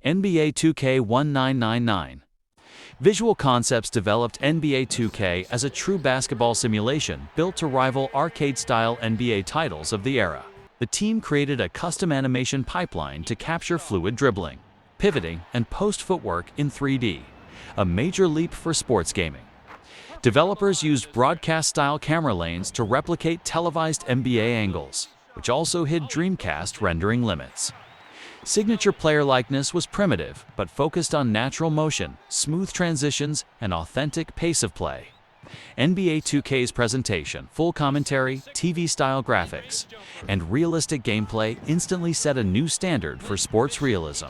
NBA 2K1999. Visual Concepts developed NBA 2K as a true basketball simulation built to rival arcade-style NBA titles of the era. The team created a custom animation pipeline to capture fluid dribbling, pivoting, and post footwork in 3D, a major leap for sports gaming. Developers used broadcast-style camera lanes to replicate televised NBA angles, which also hid Dreamcast rendering limits. Signature player likeness was primitive, but focused on natural motion, smooth transitions, and authentic pace of play. NBA 2K's presentation, full commentary, TV-style graphics, and realistic gameplay instantly set a new standard for sports realism.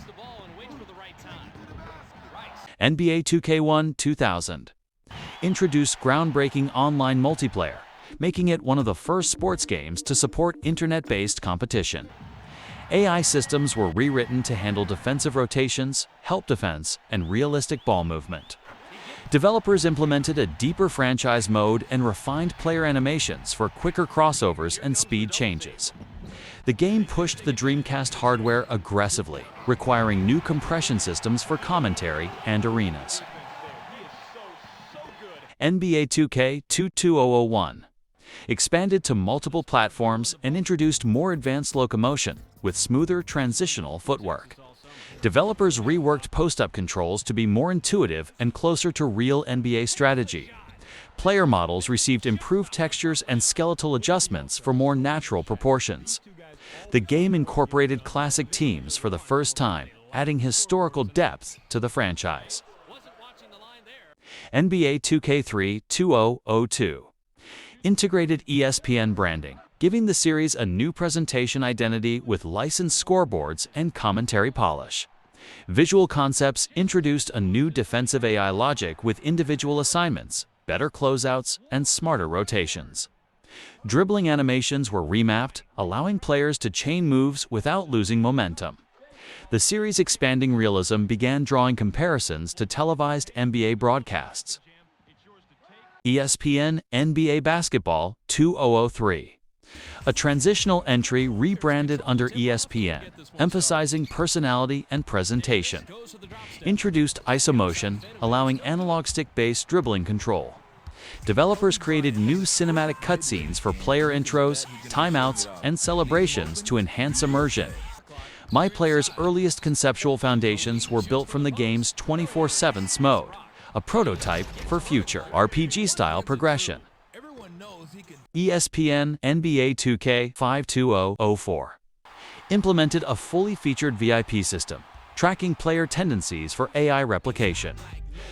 NBA 2K1 2000 introduced groundbreaking online multiplayer, making it one of the first sports games to support internet-based competition. AI systems were rewritten to handle defensive rotations, help defense, and realistic ball movement. Developers implemented a deeper franchise mode and refined player animations for quicker crossovers and speed changes. The game pushed the Dreamcast hardware aggressively, requiring new compression systems for commentary and arenas. NBA 2K 22001 expanded to multiple platforms and introduced more advanced locomotion with smoother transitional footwork. Developers reworked post-up controls to be more intuitive and closer to real NBA strategy. Player models received improved textures and skeletal adjustments for more natural proportions. The game incorporated classic teams for the first time, adding historical depth to the franchise. NBA 2K3 2002 integrated ESPN branding, giving the series a new presentation identity with licensed scoreboards and commentary polish. Visual Concepts introduced a new defensive AI logic with individual assignments, better closeouts, and smarter rotations. Dribbling animations were remapped, allowing players to chain moves without losing momentum. The series' expanding realism began drawing comparisons to televised NBA broadcasts. ESPN NBA Basketball 2003. A transitional entry rebranded under ESPN, emphasizing personality and presentation. Introduced isomotion, allowing analog stick-based dribbling control. Developers created new cinematic cutscenes for player intros, timeouts, and celebrations to enhance immersion. MyPlayer's earliest conceptual foundations were built from the game's 24/7 mode, a prototype for future RPG-style progression. ESPN NBA 2K 52004 implemented a fully featured VIP system, tracking player tendencies for AI replication.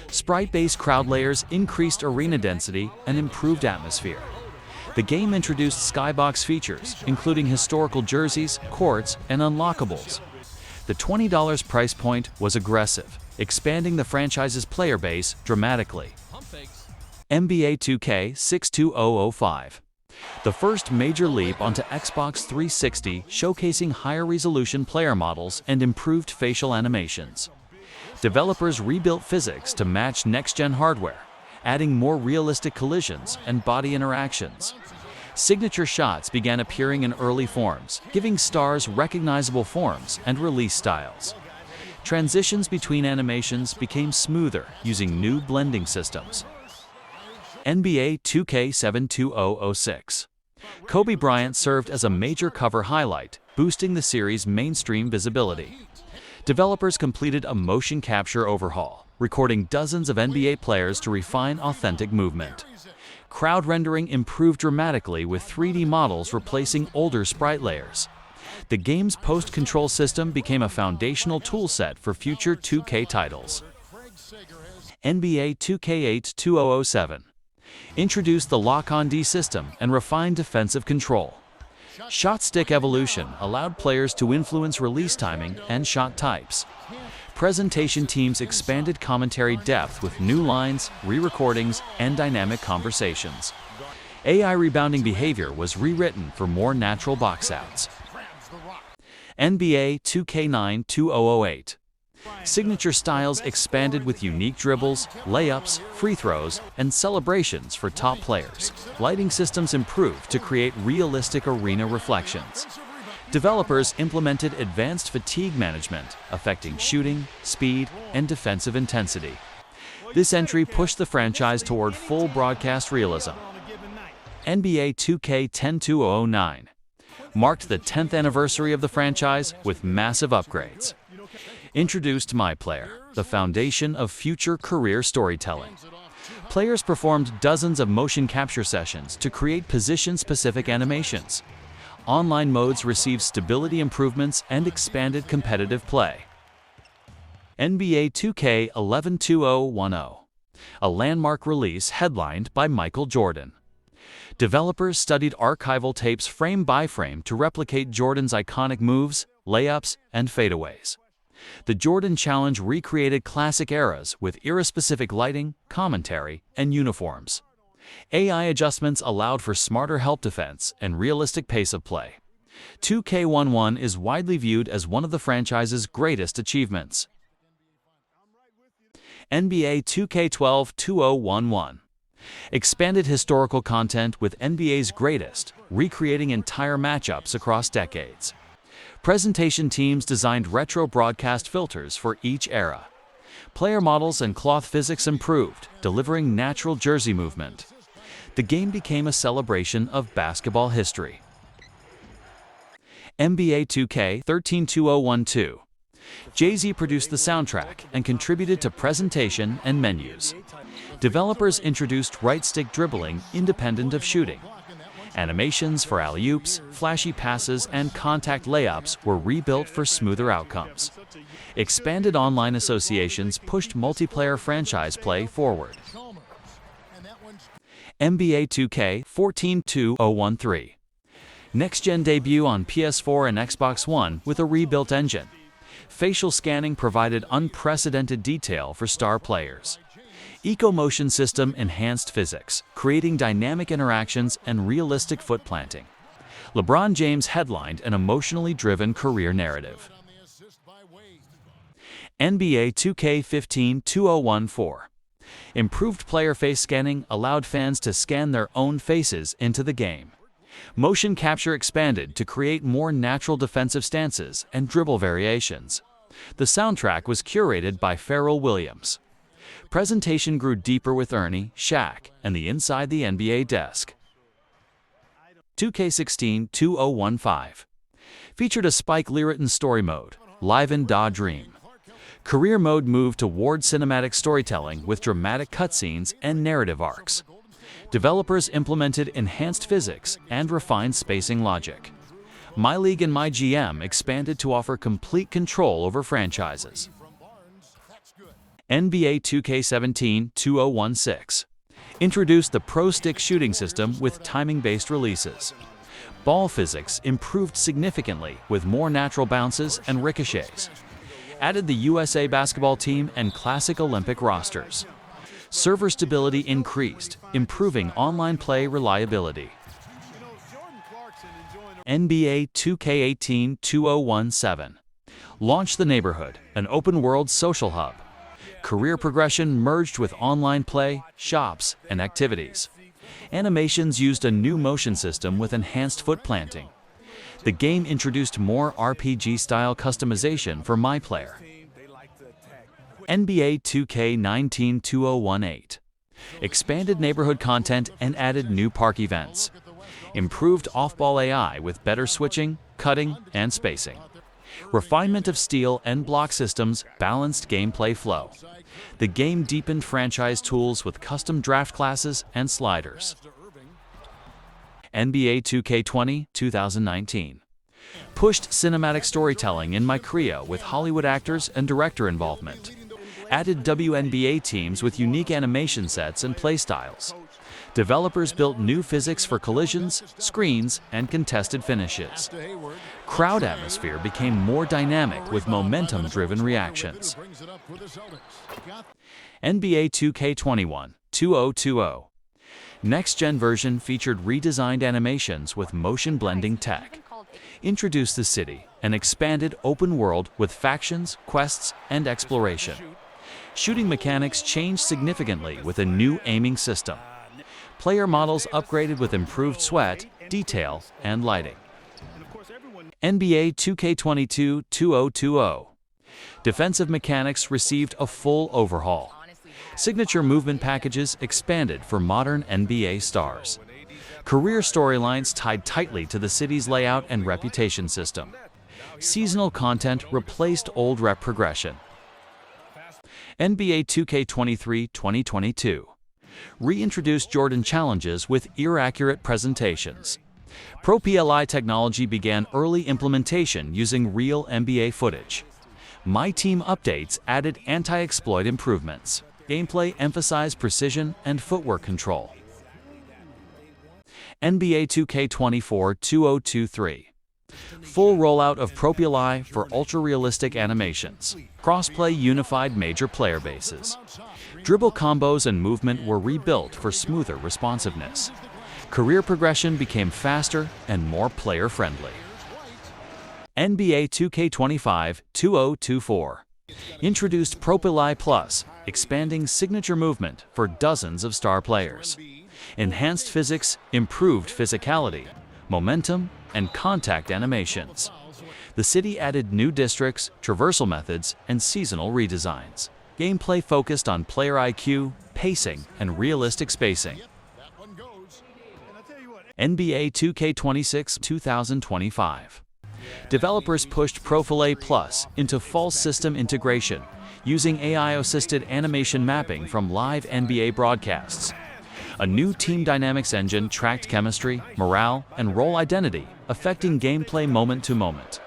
Sprite-based crowd layers increased arena density and improved atmosphere. The game introduced skybox features, including historical jerseys, courts, and unlockables. The $20 price point was aggressive, expanding the franchise's player base dramatically. NBA 2K 62005. The first major leap onto Xbox 360, showcasing higher resolution player models and improved facial animations. Developers rebuilt physics to match next-gen hardware, adding more realistic collisions and body interactions. Signature shots began appearing in early forms, giving stars recognizable forms and release styles. Transitions between animations became smoother using new blending systems. NBA 2K 72006. Kobe Bryant served as a major cover highlight, boosting the series' mainstream visibility. Developers completed a motion capture overhaul, recording dozens of NBA players to refine authentic movement. Crowd rendering improved dramatically with 3D models replacing older sprite layers. The game's post-control system became a foundational toolset for future 2K titles. NBA 2K8 2007 introduced the Lock-on-D system and refined defensive control. Shot stick evolution allowed players to influence release timing and shot types. Presentation teams expanded commentary depth with new lines, re-recordings, and dynamic conversations. AI rebounding behavior was rewritten for more natural box-outs. NBA 2K9 2008. Signature styles expanded with unique dribbles, layups, free throws, and celebrations for top players. Lighting systems improved to create realistic arena reflections. Developers implemented advanced fatigue management, affecting shooting, speed, and defensive intensity. This entry pushed the franchise toward full broadcast realism. NBA 2K 10-2009 marked the 10th anniversary of the franchise with massive upgrades. Introduced MyPlayer, the foundation of future career storytelling. Players performed dozens of motion capture sessions to create position-specific animations. Online modes received stability improvements and expanded competitive play. NBA 2K 11-2010, a landmark release headlined by Michael Jordan. Developers studied archival tapes frame by frame to replicate Jordan's iconic moves, layups, and fadeaways. The Jordan Challenge recreated classic eras with era-specific lighting, commentary, and uniforms. AI adjustments allowed for smarter help defense and realistic pace of play. 2K11 is widely viewed as one of the franchise's greatest achievements. NBA 2K12-2011 expanded historical content with NBA's greatest, recreating entire matchups across decades. Presentation teams designed retro broadcast filters for each era. Player models and cloth physics improved, delivering natural jersey movement. The game became a celebration of basketball history. NBA 2K 13-2012. Jay-Z produced the soundtrack and contributed to presentation and menus. Developers introduced right-stick dribbling independent of shooting. Animations for alley-oops, flashy passes, and contact layups were rebuilt for smoother outcomes. Expanded online associations pushed multiplayer franchise play forward. NBA 2K 14-2013. Next-gen debut on PS4 and Xbox One with a rebuilt engine. Facial scanning provided unprecedented detail for star players. EcoMotion system enhanced physics, creating dynamic interactions and realistic foot planting. LeBron James headlined an emotionally driven career narrative. NBA 2K15-2014. Improved player face scanning allowed fans to scan their own faces into the game. Motion capture expanded to create more natural defensive stances and dribble variations. The soundtrack was curated by Pharrell Williams. Presentation grew deeper with Ernie, Shaq, and the Inside the NBA desk. 2K16-2015 featured a Spike Lee-written story mode, Live and Da Dream. Career mode moved toward cinematic storytelling with dramatic cutscenes and narrative arcs. Developers implemented enhanced physics and refined spacing logic. MyLeague and MyGM expanded to offer complete control over franchises. NBA 2K17-2016 introduced the Pro Stick shooting system with timing-based releases. Ball physics improved significantly with more natural bounces and ricochets. Added the USA basketball team and classic Olympic rosters. Server stability increased, improving online play reliability. NBA 2K18-2017 launched The Neighborhood, an open-world social hub. Career progression merged with online play, shops, and activities. Animations used a new motion system with enhanced foot planting. The game introduced more RPG-style customization for MyPlayer. NBA 2K19-2018 expanded neighborhood content and added new park events. Improved off-ball AI with better switching, cutting, and spacing. Refinement of steal and block systems balanced gameplay flow. The game deepened franchise tools with custom draft classes and sliders. NBA 2K20-2019 pushed cinematic storytelling in MyCreo with Hollywood actors and director involvement. Added WNBA teams with unique animation sets and playstyles. Developers built new physics for collisions, screens, and contested finishes. Crowd atmosphere became more dynamic with momentum-driven reactions. NBA 2K21-2020 Next-gen version featured redesigned animations with motion blending tech. Introduced the city, an expanded open world with factions, quests, and exploration. Shooting mechanics changed significantly with a new aiming system. Player models upgraded with improved sweat, detail, and lighting. NBA 2K22-2020. Defensive mechanics received a full overhaul. Signature movement packages expanded for modern NBA stars. Career storylines tied tightly to the city's layout and reputation system. Seasonal content replaced old rep progression. NBA 2K23-2022 reintroduced Jordan challenges with ear-accurate presentations. Pro PLI technology began early implementation using real NBA footage. My Team updates added anti-exploit improvements. Gameplay emphasized precision and footwork control. NBA 2K24-2023 full rollout of Pro PLI for ultra-realistic animations. Crossplay unified major player bases. Dribble combos and movement were rebuilt for smoother responsiveness. Career progression became faster and more player-friendly. NBA 2K25-2024 introduced Pro PLI Plus, expanding signature movement for dozens of star players. Enhanced physics, improved physicality, momentum, and contact animations. The city added new districts, traversal methods, and seasonal redesigns. Gameplay focused on player IQ, pacing, and realistic spacing. NBA 2K26-2025 developers pushed Pro PLI Plus into full system integration, using AI-assisted animation mapping from live NBA broadcasts. A new team dynamics engine tracked chemistry, morale, and role identity, affecting gameplay moment to moment.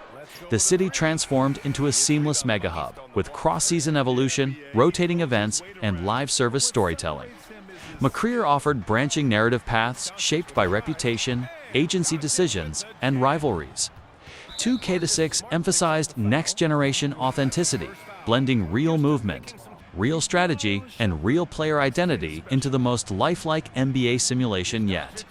The city transformed into a seamless mega hub with cross-season evolution, rotating events, and live service storytelling. McCreer offered branching narrative paths shaped by reputation, agency decisions, and rivalries. 2K6 emphasized next-generation authenticity, blending real movement, real strategy, and real player identity into the most lifelike NBA simulation yet.